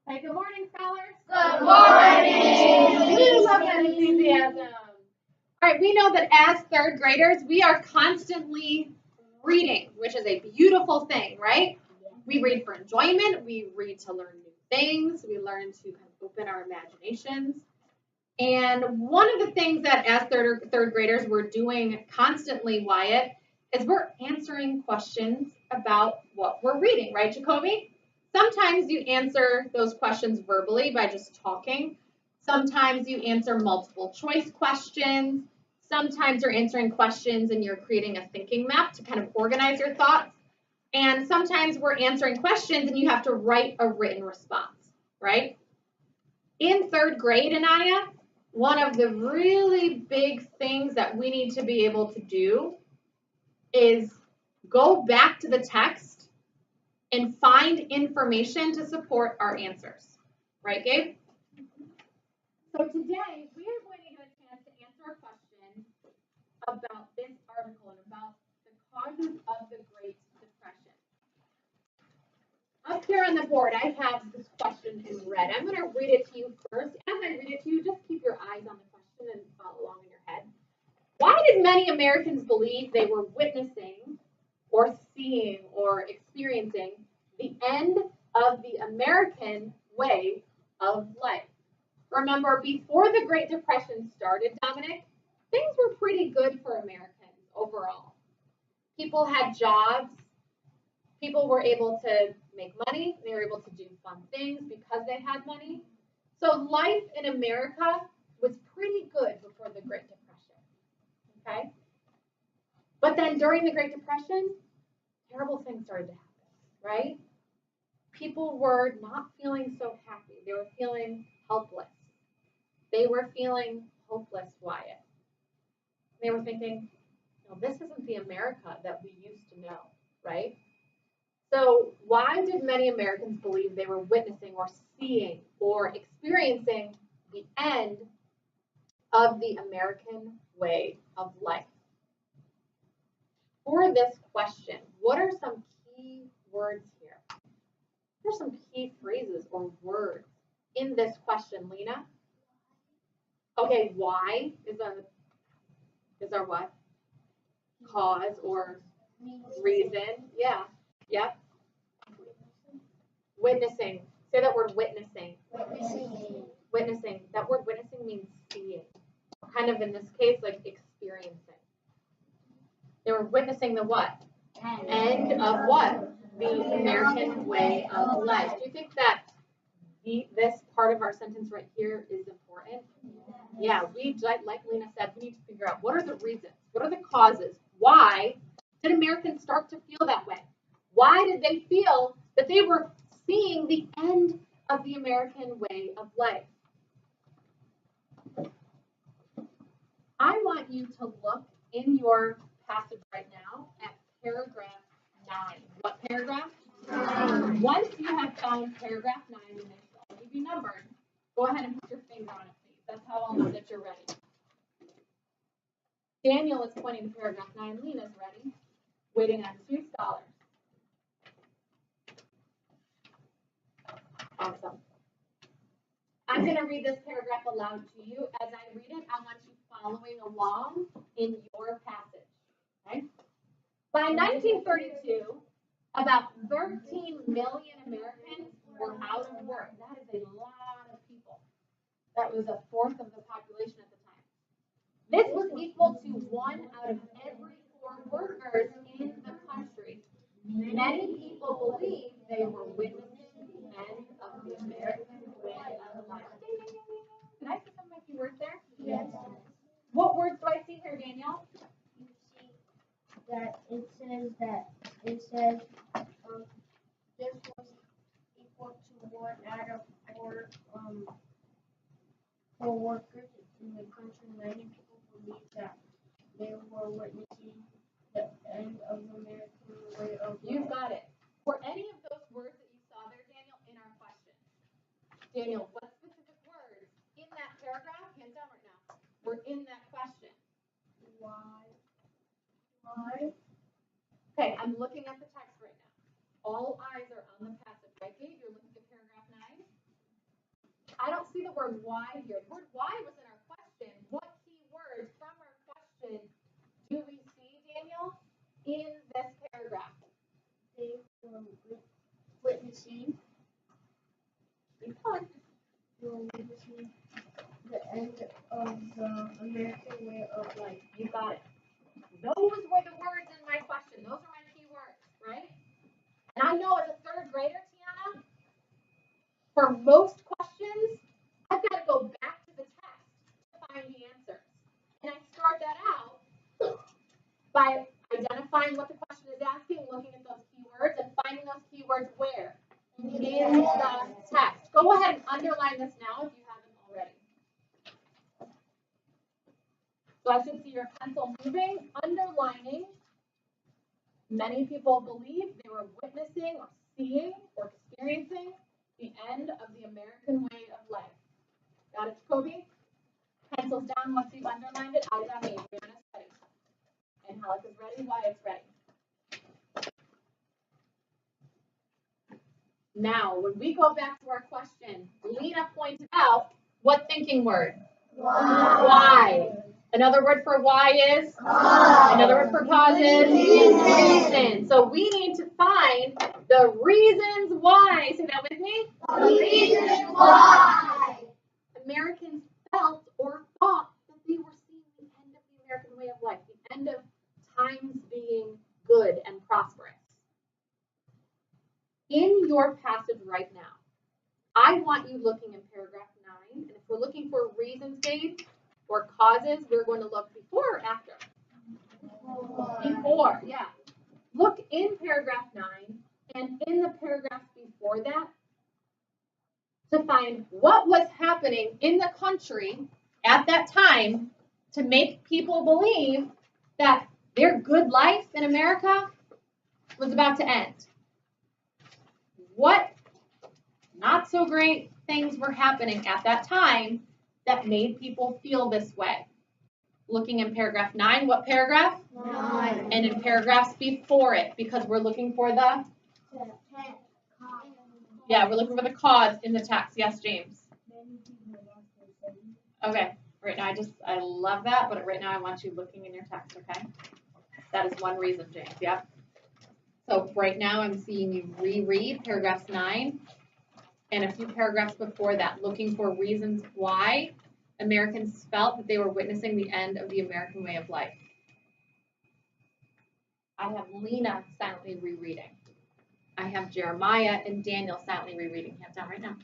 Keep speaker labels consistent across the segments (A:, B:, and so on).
A: Hey, good morning, scholars.
B: Good morning.
A: We love that enthusiasm. All right, we know that as third graders, we are constantly reading, which is a beautiful thing, right? We read for enjoyment. We read to learn new things. We learn to kind of open our imaginations. And one of the things that as third graders we're doing constantly, Wyatt, is we're answering questions about what we're reading, right, Jacoby? Sometimes you answer those questions verbally by just talking. Sometimes you answer multiple choice questions. Sometimes you're answering questions and you're creating a thinking map to kind of organize your thoughts. And sometimes we're answering questions and you have to write a written response, right? In third grade, Anaya, one of the really big things that we need to be able to do is go back to the text and find information to support our answers. Right, Gabe? So today, we are going to get a chance to answer a question about this article and about the causes of the Great Depression. Up here on the board, I have this question in red. I'm going to read it to you first. As I read it to you, just keep your eyes on the question and follow along in your head. Why did many Americans believe they were witnessing or seeing or experiencing the end of the American way of life? Remember, before the Great Depression started, Dominic, things were pretty good for Americans overall. People had jobs. People were able to make money. They were able to do fun things because they had money. So life in America was pretty good before the Great Depression. Okay? But then during the Great Depression, terrible things started to happen, right? People were not feeling so happy. They were feeling helpless. They were feeling hopeless, Wyatt. They were thinking, no, this isn't the America that we used to know, right? So why did many Americans believe they were witnessing or seeing or experiencing the end of the American way of life? For this question, what are some key words here? What are some key phrases or words in this question, Lena? Okay, why is our what? Cause or reason? Yeah. Yep. Witnessing. Say that word witnessing. Witnessing. That word witnessing means seeing. Kind of in this case, like experiencing. They were witnessing the what? End of what? The American way of life. Do you think that this part of our sentence right here is important? Yeah, like Lena said, we need to figure out what are the reasons, what are the causes, why did Americans start to feel that way? Why did they feel that they were seeing the end of the American way of life? I want you to look in your passage right now at paragraph 9. What paragraph? 9. Once you have found paragraph 9, and it's going to be numbered, go ahead and put your finger on it, please. That's how I'll know that you're ready. Daniel is pointing to paragraph 9. Lena's ready. Waiting on 2 scholars. Awesome. I'm going to read this paragraph aloud to you. As I read it, I want you following along in your passage. Okay? By 1932, about 13 million Americans were out of work. That is a lot of people. That was a fourth of the population at the time. This was equal to 1 out of every 4 workers in the country. Many people believed they were witnessing the end of the American way of life. Did I see some of my key words there?
B: Yes.
A: What words do I see here, Daniel?
B: You see that it says this was equal to 1 out of 4 workers in the country. Many people believe that they were witnessing the end of the American way of life.
A: You got it. Were any of those words that you saw there, Daniel, in our question? Daniel, what specific words in that paragraph, hands down right now, were in that question?
B: Why?
A: Okay, I'm looking at the text right now. All eyes are on the passage, right, Gabe? You're looking at paragraph 9? I don't see the word why here. The word why was in our question. What key words from our question do we see, Daniel, in this paragraph?
B: They were witnessing.
A: Keep going.
B: They were witnessing the end of the American way of life.
A: You got it. Those were the words in my question. Those are my key words, right? And I know as a third grader, Tiana, for most questions, I've got to go back to the text to find the answers. And I start that out by identifying what the question is asking, looking at those keywords, and finding those keywords where? In the text. Go ahead and underline this now if you haven't already. So I should see your pencil moving, underlining. Many people believe they were witnessing or seeing or experiencing the end of the American way of life. Got it, Jacoby? Pencils down once you've underlined it. Eyes on me. Brianna's ready. And Halleck is ready. Wyatt's ready. Now, when we go back to our question, Lena pointed out what thinking word? Why. Another word for why is? Another word for cause is? Reason. So we need to find the reasons why. Say that with me.
B: The reasons why.
A: Americans felt or thought that they were seeing the end of the American way of life, the end of times being good and prosperous. In your passage right now, I want you looking in paragraph 9, and if we're looking for reasons, Dave, or causes, we're going to look before or after? Before, yeah. Look in paragraph 9 and in the paragraph before that to find what was happening in the country at that time to make people believe that their good life in America was about to end. What not so great things were happening at that time that made people feel this way? Looking in paragraph 9, what paragraph?
B: 9.
A: And in paragraphs before it, because we're looking for the, we're looking for the cause in the text. Yes, James? Okay, right now I love that, but right now I want you looking in your text, okay? That is one reason, James, yep. So right now I'm seeing you reread paragraphs 9 and a few paragraphs before that, looking for reasons why Americans felt that they were witnessing the end of the American way of life. I have Lena silently rereading. I have Jeremiah and Daniel silently rereading. Hands down right now.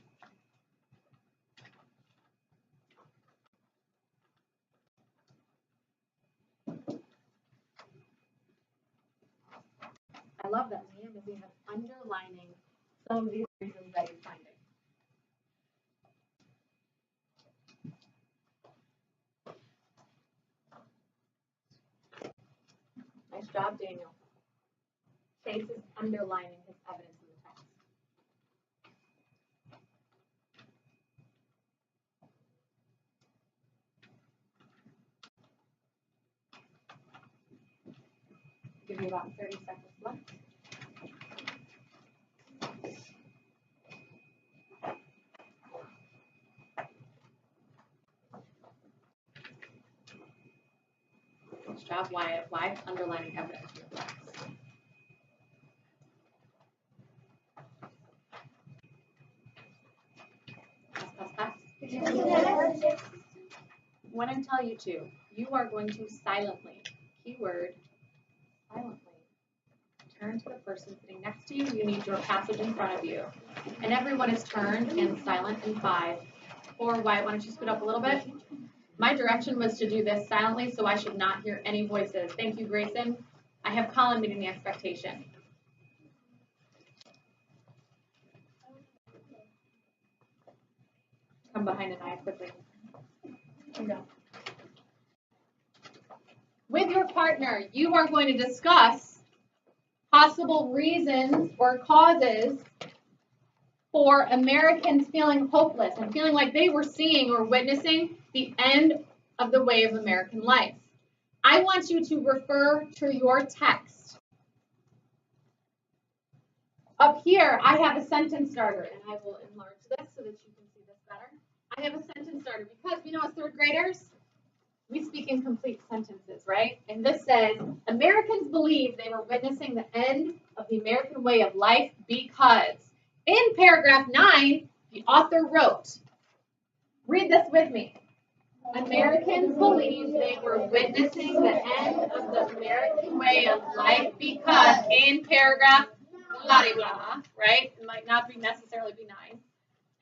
A: I love that, Lena, because we have underlining some of these reasons that you're finding. Nice job, Daniel. Chase is underlining his evidence in the text. Give you about 30 seconds left. Nice job, Wyatt. Wyatt's underlining evidence in the text. When I tell you to, you are going to silently, keyword, silently, turn to the person sitting next to you. You need your passage in front of you. And everyone is turned and silent in 5. 4, Wyatt, why don't you scoot up a little bit? My direction was to do this silently, so I should not hear any voices. Thank you, Grayson. I have Colin meeting the expectation. Come behind Anaya quickly. With your partner, you are going to discuss possible reasons or causes for Americans feeling hopeless and feeling like they were seeing or witnessing the end of the way of American life. I want you to refer to your text. Up here, I have a sentence starter, and I will enlarge this so that you can see this better. I have a sentence starter because we know as third graders, we speak in complete sentences, right? And this says, Americans believe they were witnessing the end of the American way of life because, in paragraph 9, the author wrote, read this with me. Americans believe they were witnessing the end of the American way of life because, in paragraph blah, blah, blah, right? It might not be necessarily be 9.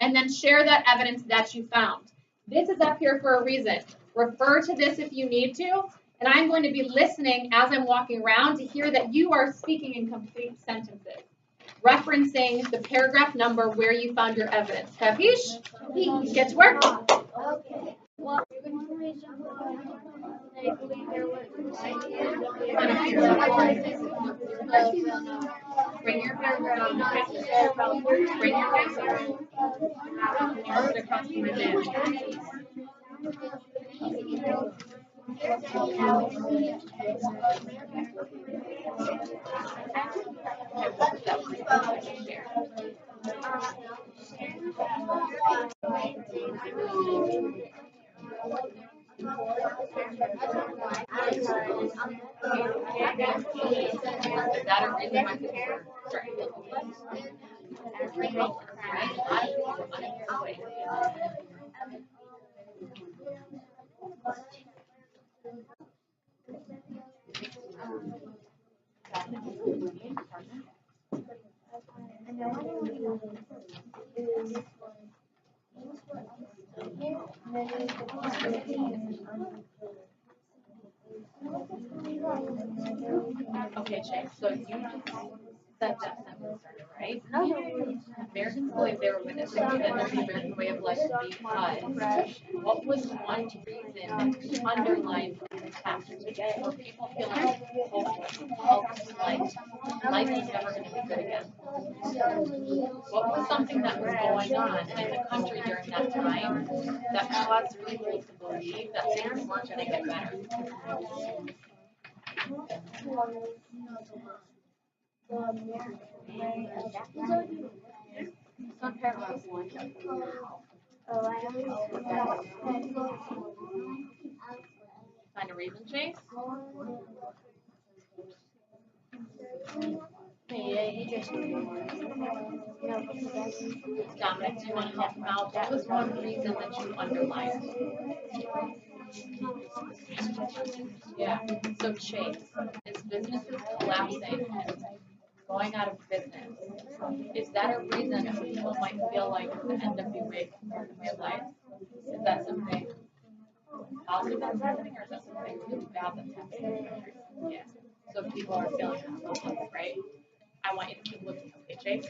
A: And then share that evidence that you found. This is up here for a reason. Refer to this if you need to, and I'm going to be listening as I'm walking around to hear that you are speaking in complete sentences, referencing the paragraph number where you found your evidence. Capiche? Get to work.
B: Okay. Well, one reason why they believe there was
A: Bring your paragraph. Bring your paragraph. Pass it across to my dad. Is that a reason why people are starting to feel hopeless? Right? A lot of people are unemployed. Okay, Chase, so you just said that sentence starter, right? Americans believe they were witnessing the end of the American way of life because what was one reason underlined in the text where people feel like hopeless, like life is never going to be good again? What was something that was going on in the country during that time that caused people to believe that things weren't going to get better? It's on paragraph 1. Find a reason, Chase? Dominic, do you want to help him out? What was one reason that you underlined? Yeah. So Chase, is businesses collapsing, going out of business? Is that a reason that people might feel like the end of the American way of life? Is that something positive that's happening, or is that something really bad that's happening? Yeah. So people are feeling hopeless, right? I want you to keep looking. Okay, Chase?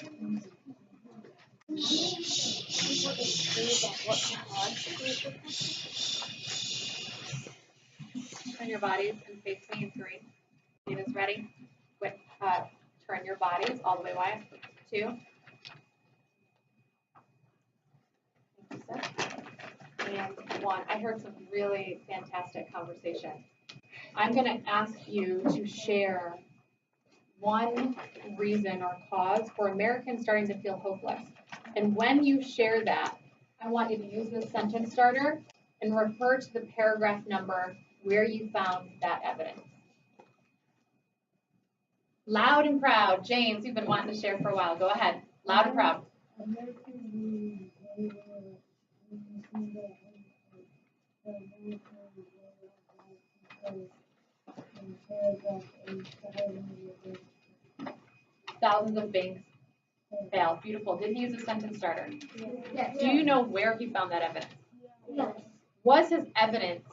A: Turn your bodies and face me in 3. Students ready? Quick, turn your bodies all the way wide. 2. And 1. I heard some really fantastic conversation. I'm going to ask you to share one reason or cause for Americans starting to feel hopeless. And when you share that, I want you to use the sentence starter and refer to the paragraph number where you found that evidence. Loud and proud. James, you've been wanting to share for a while. Go ahead. Loud and proud. Thousands of banks failed. Beautiful. Did he use a sentence starter?
B: Yes.
A: Do you know where he found that evidence?
B: Yes.
A: Was his evidence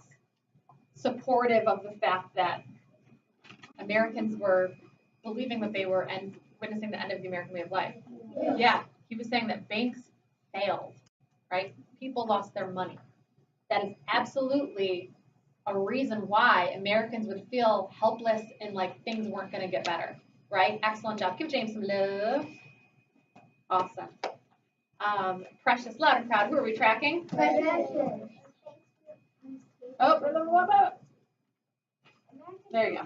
A: supportive of the fact that Americans were believing that they were witnessing the end of the American way of life? Yeah. He was saying that banks failed, right? People lost their money. That is absolutely a reason why Americans would feel helpless and like things weren't going to get better, right? Excellent job. Give James some love. Awesome. Precious, loud and proud. Who are we tracking? Oh, there you go.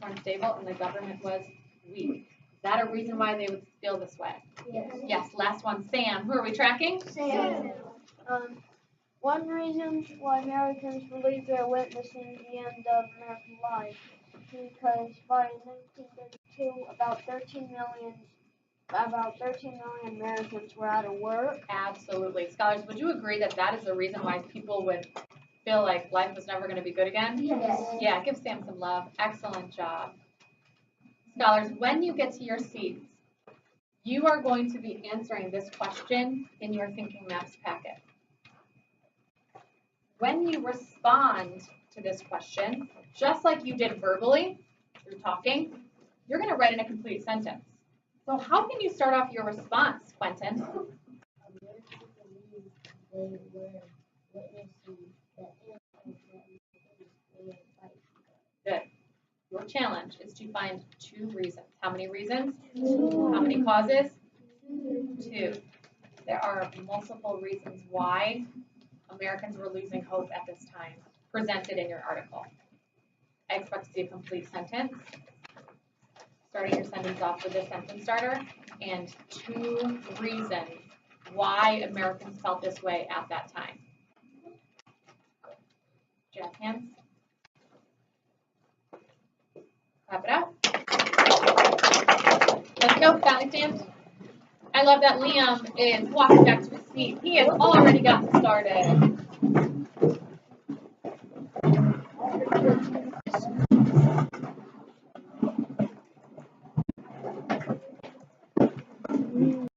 A: were unstable and the government was weak. Is that a reason why they would feel this way?
B: Yes.
A: Yes, last one, Sam. Who are we tracking?
B: Sam. One reason why Americans believe they're witnessing the end of American life because by 1932, about 13 million Americans were out of work.
A: Absolutely. Scholars, would you agree that that is the reason why people would feel like life was never going to be good again?
B: Yes.
A: Yeah, give Sam some love. Excellent job. Scholars, when you get to your seats, you are going to be answering this question in your Thinking Maps packet. When you respond to this question, just like you did verbally through talking, you're going to write in a complete sentence. So how can you start off your response, Quentin?
B: Americans believe they were witnessing the end of American life.
A: Good. Your challenge is to find 2 reasons. How many reasons?
B: 2.
A: How many causes? 2. There are multiple reasons why Americans were losing hope at this time, presented in your article. I expect to see a complete sentence. Starting your sentence off with a sentence starter and 2 reasons why Americans felt this way at that time. Jazz hands. Clap it out. Let's go, Sally stand. I love that Liam is walking back to his seat. He has already gotten started.